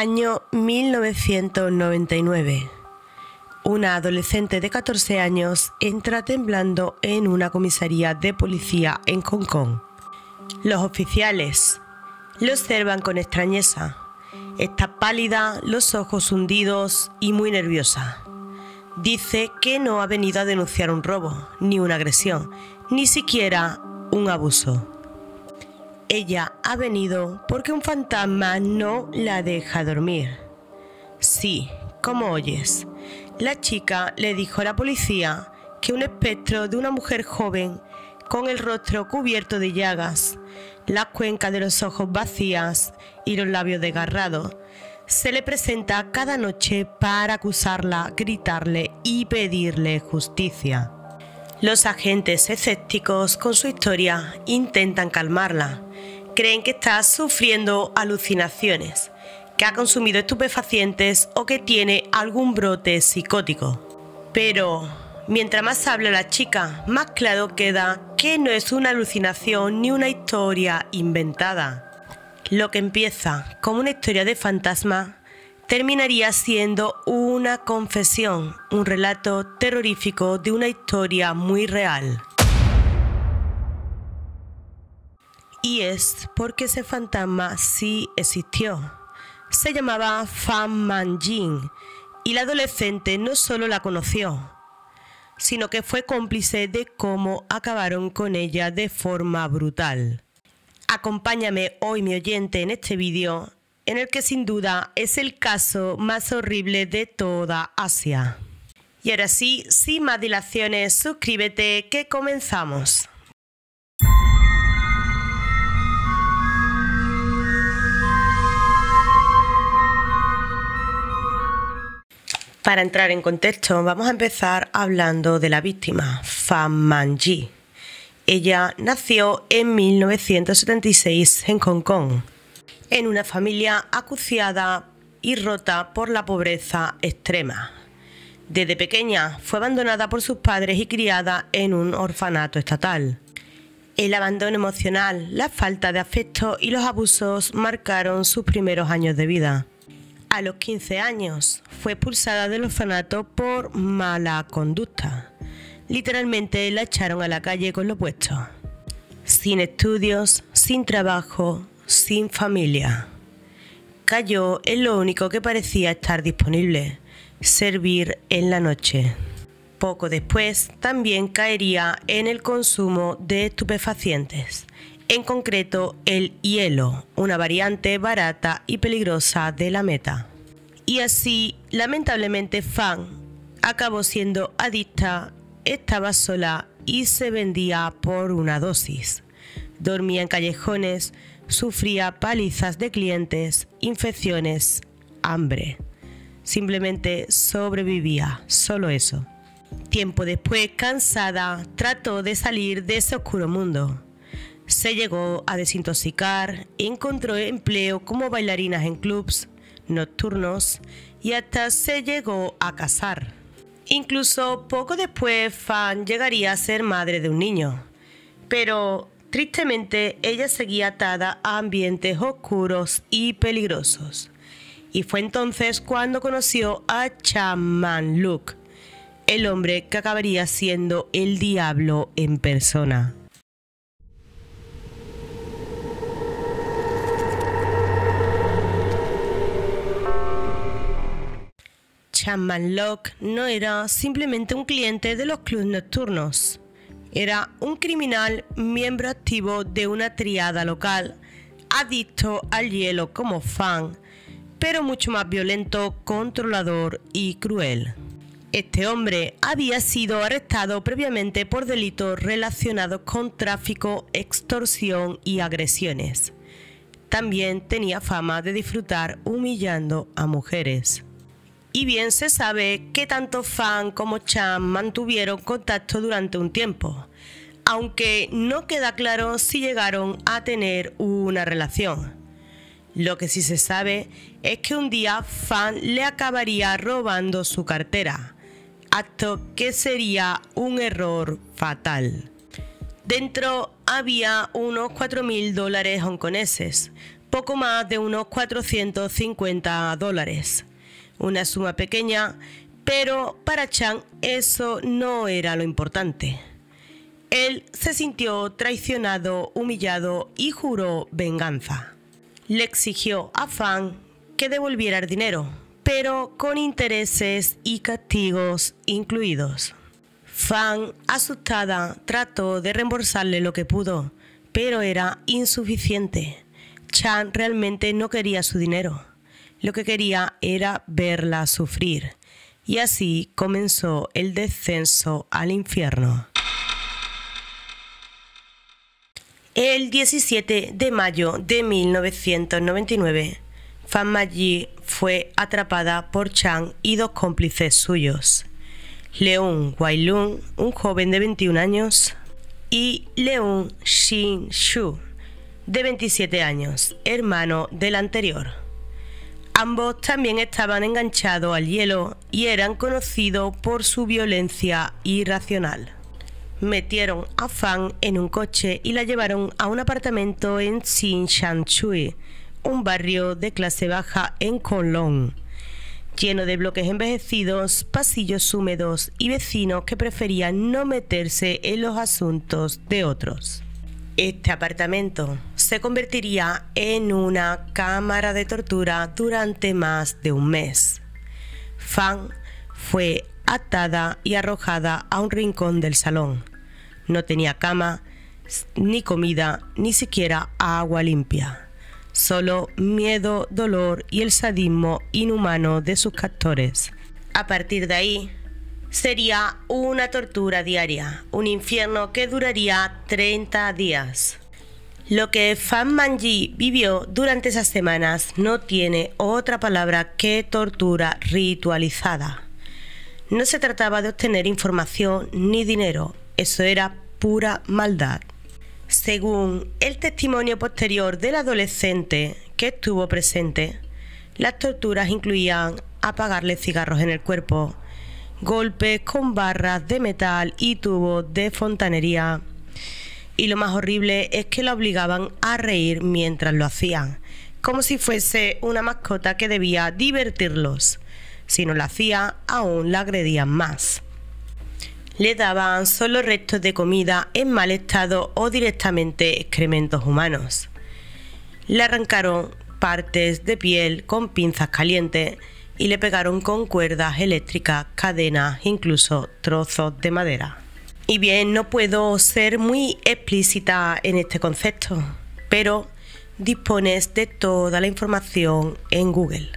Año 1999. Una adolescente de 14 años entra temblando en una comisaría de policía en Hong Kong. Los oficiales la observan con extrañeza. Está pálida, los ojos hundidos y muy nerviosa. Dice que no ha venido a denunciar un robo, ni una agresión, ni siquiera un abuso. Ella ha venido porque un fantasma no la deja dormir. Sí, como oyes. La chica le dijo a la policía que un espectro de una mujer joven con el rostro cubierto de llagas, las cuencas de los ojos vacías y los labios desgarrados, se le presenta cada noche para acusarla, gritarle y pedirle justicia. Los agentes escépticos con su historia intentan calmarla. Creen que está sufriendo alucinaciones, que ha consumido estupefacientes o que tiene algún brote psicótico. Pero mientras más habla la chica, más claro queda que no es una alucinación ni una historia inventada. Lo que empieza como una historia de fantasma terminaría siendo una confesión, un relato terrorífico de una historia muy real. Y es porque ese fantasma sí existió. Se llamaba Fan Man-jin y la adolescente no solo la conoció, sino que fue cómplice de cómo acabaron con ella de forma brutal. Acompáñame hoy, mi oyente, en este vídeo, en el que sin duda es el caso más horrible de toda Asia. Y ahora sí, sin más dilaciones, suscríbete que comenzamos. Para entrar en contexto, vamos a empezar hablando de la víctima, Fan Man-ji. Ella nació en 1976 en Hong Kong, en una familia acuciada y rota por la pobreza extrema. Desde pequeña fue abandonada por sus padres y criada en un orfanato estatal. El abandono emocional, la falta de afecto y los abusos marcaron sus primeros años de vida. A los 15 años fue expulsada del orfanato por mala conducta. Literalmente la echaron a la calle con lo puesto. Sin estudios, sin trabajo, sin familia. Cayó en lo único que parecía estar disponible: servir en la noche. Poco después también caería en el consumo de estupefacientes. En concreto, el hielo, una variante barata y peligrosa de la meta. Y así, lamentablemente, Fan acabó siendo adicta, estaba sola y se vendía por una dosis. Dormía en callejones, sufría palizas de clientes, infecciones, hambre. Simplemente sobrevivía, solo eso. Tiempo después, cansada, trató de salir de ese oscuro mundo. Se llegó a desintoxicar, encontró empleo como bailarinas en clubs nocturnos y hasta se llegó a casar. Incluso poco después Fan llegaría a ser madre de un niño. Pero tristemente ella seguía atada a ambientes oscuros y peligrosos. Y fue entonces cuando conoció a Chan Man-luk, el hombre que acabaría siendo el diablo en persona. Chan Man-luk no era simplemente un cliente de los clubes nocturnos. Era un criminal miembro activo de una triada local, adicto al hielo como Fan, pero mucho más violento, controlador y cruel. Este hombre había sido arrestado previamente por delitos relacionados con tráfico, extorsión y agresiones. También tenía fama de disfrutar humillando a mujeres. Y bien se sabe que tanto Fan como Chan mantuvieron contacto durante un tiempo, aunque no queda claro si llegaron a tener una relación. Lo que sí se sabe es que un día Fan le acabaría robando su cartera, acto que sería un error fatal. Dentro había unos $4.000 hongkoneses, poco más de unos $450. Una suma pequeña, pero para Chan eso no era lo importante. Él se sintió traicionado, humillado y juró venganza. Le exigió a Fan que devolviera el dinero, pero con intereses y castigos incluidos. Fan, asustada, trató de reembolsarle lo que pudo, pero era insuficiente. Chan realmente no quería su dinero. Lo que quería era verla sufrir. Y así comenzó el descenso al infierno. El 17 de mayo de 1999, Fan Ma-yi fue atrapada por Chan y dos cómplices suyos, Leung Wai-lun, un joven de 21 años, y Leung Shin-shu, de 27 años, hermano del anterior. Ambos también estaban enganchados al hielo y eran conocidos por su violencia irracional. Metieron a Fan en un coche y la llevaron a un apartamento en Xinshanchui, un barrio de clase baja en Kowloon, lleno de bloques envejecidos, pasillos húmedos y vecinos que preferían no meterse en los asuntos de otros. Este apartamento se convertiría en una cámara de tortura durante más de un mes. Fan fue atada y arrojada a un rincón del salón. No tenía cama, ni comida, ni siquiera agua limpia. Solo miedo, dolor y el sadismo inhumano de sus captores. A partir de ahí, sería una tortura diaria, un infierno que duraría 30 días. Lo que Fan Ma-yi vivió durante esas semanas no tiene otra palabra que tortura ritualizada. No se trataba de obtener información ni dinero, eso era pura maldad. Según el testimonio posterior del adolescente que estuvo presente, las torturas incluían apagarle cigarros en el cuerpo, golpes con barras de metal y tubos de fontanería. Y lo más horrible es que la obligaban a reír mientras lo hacían, como si fuese una mascota que debía divertirlos. Si no lo hacía, aún la agredían más. Le daban solo restos de comida en mal estado o directamente excrementos humanos. Le arrancaron partes de piel con pinzas calientes y le pegaron con cuerdas eléctricas, cadenas, incluso trozos de madera. Y bien, no puedo ser muy explícita en este concepto, pero dispones de toda la información en Google,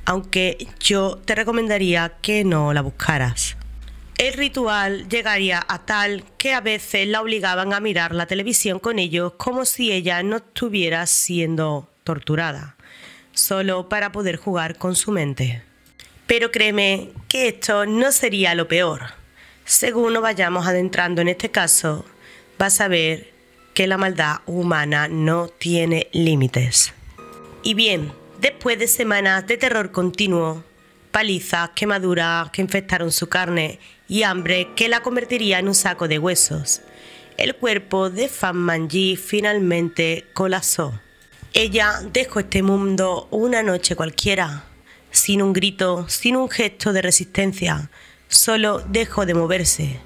aunque yo te recomendaría que no la buscaras. El ritual llegaría a tal que a veces la obligaban a mirar la televisión con ellos como si ella no estuviera siendo torturada, solo para poder jugar con su mente. Pero créeme que esto no sería lo peor. Según nos vayamos adentrando en este caso, vas a ver que la maldad humana no tiene límites. Y bien, después de semanas de terror continuo, palizas, quemaduras que infectaron su carne y hambre que la convertiría en un saco de huesos, el cuerpo de Fan Ma-yi finalmente colapsó. Ella dejó este mundo una noche cualquiera, sin un grito, sin un gesto de resistencia, solo dejó de moverse.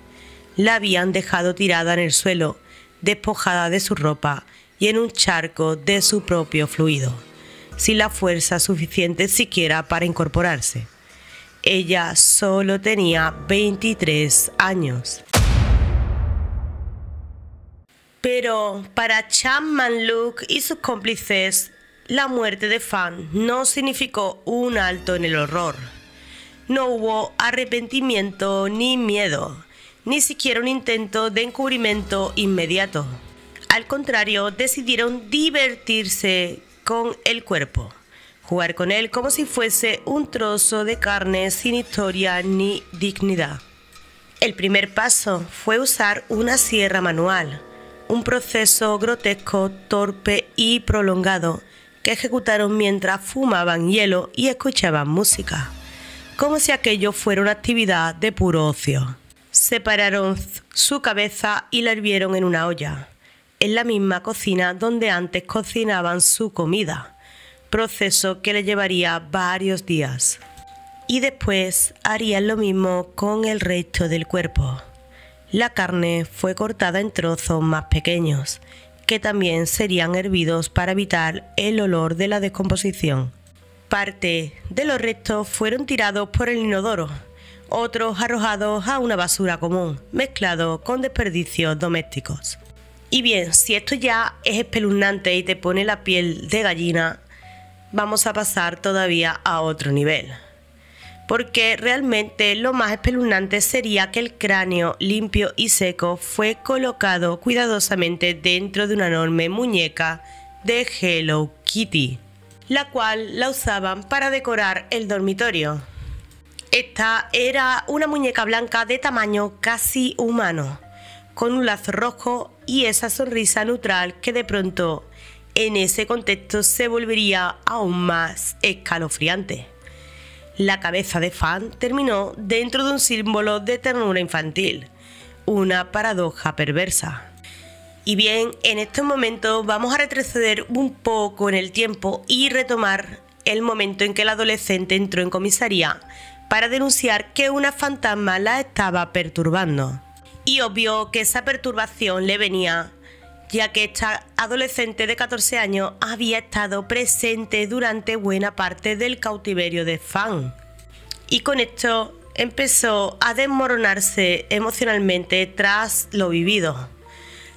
La habían dejado tirada en el suelo, despojada de su ropa y en un charco de su propio fluido, sin la fuerza suficiente siquiera para incorporarse. Ella solo tenía 23 años. Pero para Chan Man-luk y sus cómplices, la muerte de Fan no significó un alto en el horror. No hubo arrepentimiento ni miedo, ni siquiera un intento de encubrimiento inmediato. Al contrario, decidieron divertirse con el cuerpo, jugar con él como si fuese un trozo de carne sin historia ni dignidad. El primer paso fue usar una sierra manual, un proceso grotesco, torpe y prolongado que ejecutaron mientras fumaban hielo y escuchaban música, como si aquello fuera una actividad de puro ocio. Separaron su cabeza y la hirvieron en una olla. en la misma cocina donde antes cocinaban su comida, proceso que le llevaría varios días. Y después harían lo mismo con el resto del cuerpo. La carne fue cortada en trozos más pequeños, que también serían hervidos para evitar el olor de la descomposición. Parte de los restos fueron tirados por el inodoro, otros arrojados a una basura común, mezclados con desperdicios domésticos. Y bien, si esto ya es espeluznante y te pone la piel de gallina, vamos a pasar todavía a otro nivel. Porque realmente lo más espeluznante sería que el cráneo limpio y seco fue colocado cuidadosamente dentro de una enorme muñeca de Hello Kitty, la cual la usaban para decorar el dormitorio. Esta era una muñeca blanca de tamaño casi humano, con un lazo rojo y esa sonrisa neutral que de pronto en ese contexto se volvería aún más escalofriante. La cabeza de Fan terminó dentro de un símbolo de ternura infantil, una paradoja perversa. Y bien, en estos momentos vamos a retroceder un poco en el tiempo y retomar el momento en que el adolescente entró en comisaría para denunciar que una fantasma la estaba perturbando. Y obvio que esa perturbación le venía ya que esta adolescente de 14 años había estado presente durante buena parte del cautiverio de Fan. Y con esto empezó a desmoronarse emocionalmente tras lo vivido.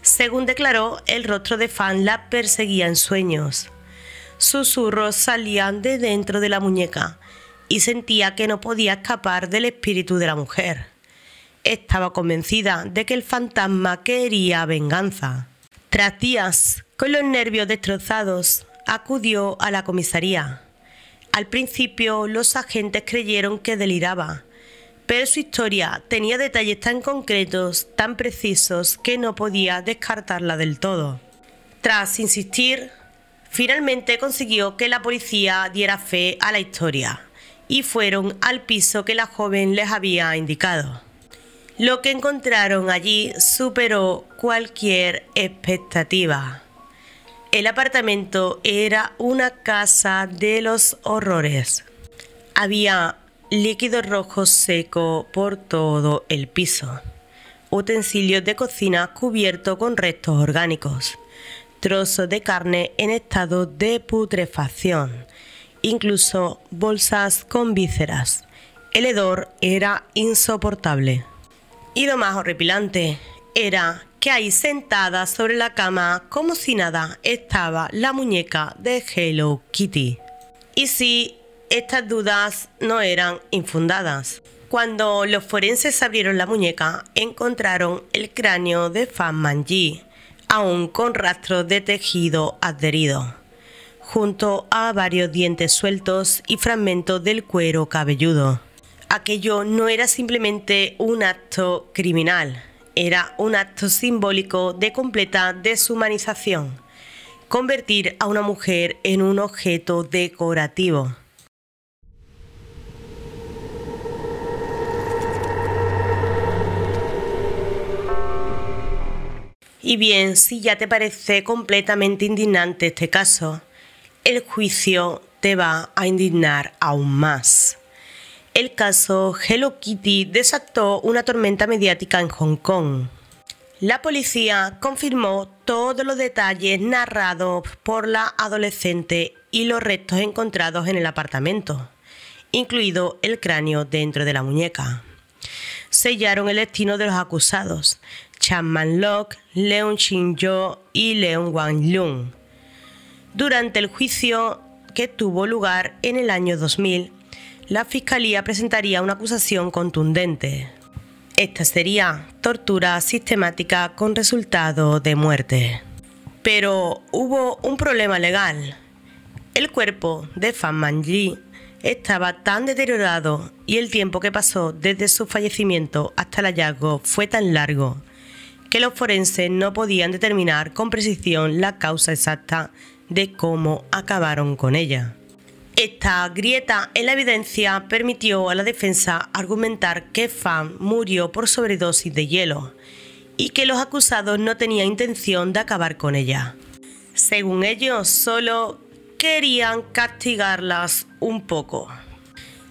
Según declaró, el rostro de Fan la perseguía en sueños. Susurros salían de dentro de la muñeca y sentía que no podía escapar del espíritu de la mujer. Estaba convencida de que el fantasma quería venganza. Tras días, con los nervios destrozados, acudió a la comisaría. Al principio, los agentes creyeron que deliraba, pero su historia tenía detalles tan concretos, tan precisos, que no podía descartarla del todo. Tras insistir, finalmente consiguió que la policía diera fe a la historia y fueron al piso que la joven les había indicado. Lo que encontraron allí superó cualquier expectativa. El apartamento era una casa de los horrores. Había líquido rojo seco por todo el piso, utensilios de cocina cubiertos con restos orgánicos, trozos de carne en estado de putrefacción, incluso bolsas con vísceras. El hedor era insoportable. Y lo más horripilante era que ahí sentada sobre la cama como si nada estaba la muñeca de Hello Kitty. Y sí, estas dudas no eran infundadas. Cuando los forenses abrieron la muñeca, encontraron el cráneo de Fan Manji, aún con rastros de tejido adherido, junto a varios dientes sueltos y fragmentos del cuero cabelludo. Aquello no era simplemente un acto criminal, era un acto simbólico de completa deshumanización, convertir a una mujer en un objeto decorativo. Y bien, si ya te parece completamente indignante este caso, el juicio te va a indignar aún más. El caso Hello Kitty desató una tormenta mediática en Hong Kong. La policía confirmó todos los detalles narrados por la adolescente y los restos encontrados en el apartamento, incluido el cráneo dentro de la muñeca. Sellaron el destino de los acusados, Chan Man Lok, Leung Chin Yo y Leung Wan Lung. Durante el juicio que tuvo lugar en el año 2000, la Fiscalía presentaría una acusación contundente. Esta sería tortura sistemática con resultado de muerte. Pero hubo un problema legal. El cuerpo de Fan Manji estaba tan deteriorado y el tiempo que pasó desde su fallecimiento hasta el hallazgo fue tan largo que los forenses no podían determinar con precisión la causa exacta de cómo acabaron con ella. Esta grieta en la evidencia permitió a la defensa argumentar que Fan murió por sobredosis de hielo y que los acusados no tenían intención de acabar con ella. Según ellos, solo querían castigarlas un poco.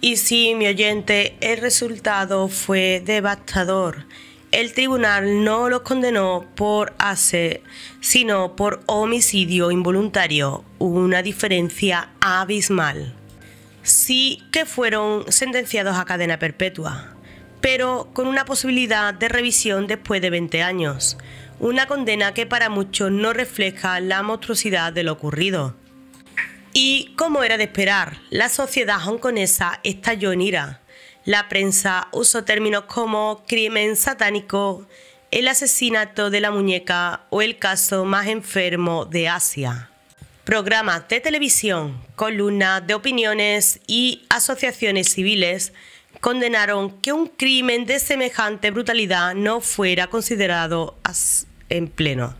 Y sí, mi oyente, el resultado fue devastador. El tribunal no los condenó por sino por homicidio involuntario, una diferencia abismal. Sí que fueron sentenciados a cadena perpetua, pero con una posibilidad de revisión después de 20 años, una condena que para muchos no refleja la monstruosidad de lo ocurrido. Y como era de esperar, la sociedad hongkonesa estalló en ira. La prensa usó términos como crimen satánico, el asesinato de la muñeca o el caso más enfermo de Asia. Programas de televisión, columnas de opiniones y asociaciones civiles condenaron que un crimen de semejante brutalidad no fuera considerado en pleno.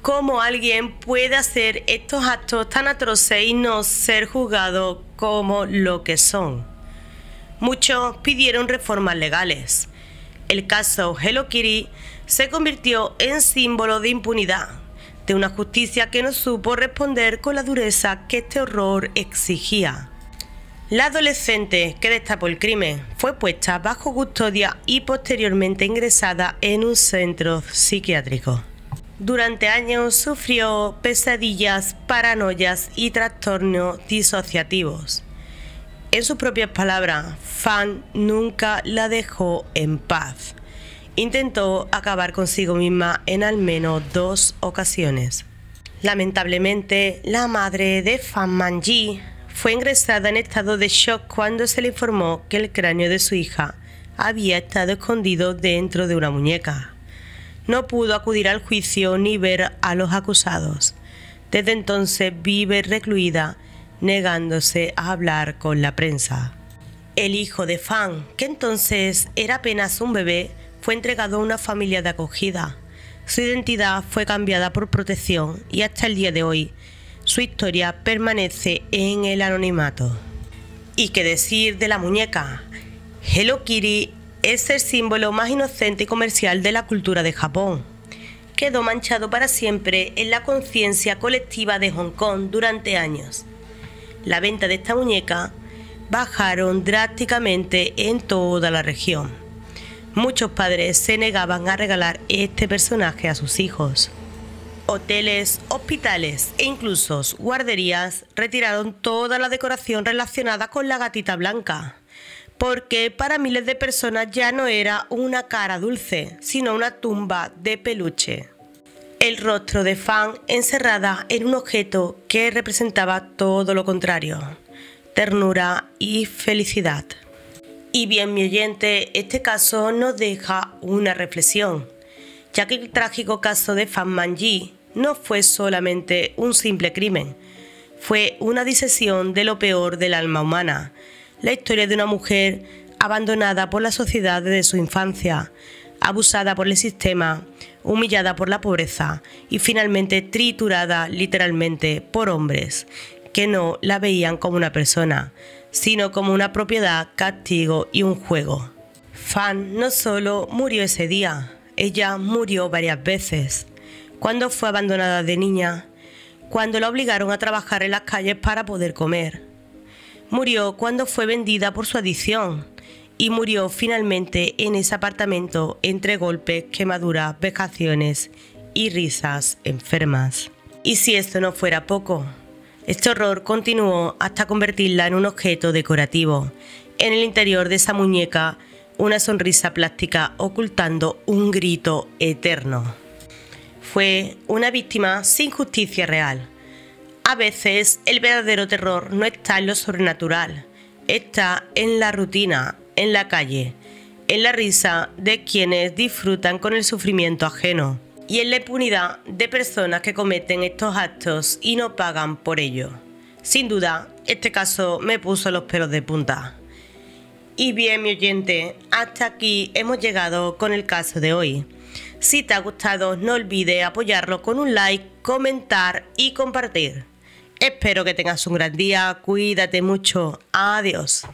¿Cómo alguien puede hacer estos actos tan atroces y no ser juzgado como lo que son? Muchos pidieron reformas legales. El caso Hello Kitty se convirtió en símbolo de impunidad, de una justicia que no supo responder con la dureza que este horror exigía. La adolescente que destapó el crimen fue puesta bajo custodia y posteriormente ingresada en un centro psiquiátrico. Durante años sufrió pesadillas, paranoias y trastornos disociativos. En sus propias palabras, Fan nunca la dejó en paz. Intentó acabar consigo misma en al menos 2 ocasiones. Lamentablemente, la madre de Fan Man-ji fue ingresada en estado de shock cuando se le informó que el cráneo de su hija había estado escondido dentro de una muñeca. No pudo acudir al juicio ni ver a los acusados. Desde entonces vive recluida, negándose a hablar con la prensa. El hijo de Fan, que entonces era apenas un bebé, fue entregado a una familia de acogida. Su identidad fue cambiada por protección y hasta el día de hoy su historia permanece en el anonimato. ¿Y qué decir de la muñeca? Hello Kitty es el símbolo más inocente y comercial de la cultura de Japón. Quedó manchado para siempre en la conciencia colectiva de Hong Kong durante años. La venta de esta muñeca bajaron drásticamente en toda la región. Muchos padres se negaban a regalar este personaje a sus hijos. Hoteles, hospitales e incluso guarderías retiraron toda la decoración relacionada con la gatita blanca, porque para miles de personas ya no era una cara dulce, sino una tumba de peluche. El rostro de Fan encerrada en un objeto que representaba todo lo contrario, ternura y felicidad. Y bien, mi oyente, este caso nos deja una reflexión, ya que el trágico caso de Fan Man-ji no fue solamente un simple crimen, fue una disección de lo peor del alma humana, la historia de una mujer abandonada por la sociedad desde su infancia, abusada por el sistema, humillada por la pobreza y finalmente triturada literalmente por hombres que no la veían como una persona, sino como una propiedad, castigo y un juego. Fan no solo murió ese día, ella murió varias veces. Cuando fue abandonada de niña, cuando la obligaron a trabajar en las calles para poder comer. Murió cuando fue vendida por su adicción y murió finalmente en ese apartamento entre golpes, quemaduras, vejaciones y risas enfermas. Y si esto no fuera poco, este horror continuó hasta convertirla en un objeto decorativo. En el interior de esa muñeca, una sonrisa plástica ocultando un grito eterno. Fue una víctima sin justicia real. A veces el verdadero terror no está en lo sobrenatural, está en la rutina, en la calle, en la risa de quienes disfrutan con el sufrimiento ajeno y en la impunidad de personas que cometen estos actos y no pagan por ello. Sin duda, este caso me puso los pelos de punta. Y bien, mi oyente, hasta aquí hemos llegado con el caso de hoy. Si te ha gustado, no olvides apoyarlo con un like, comentar y compartir. Espero que tengas un gran día, cuídate mucho, adiós.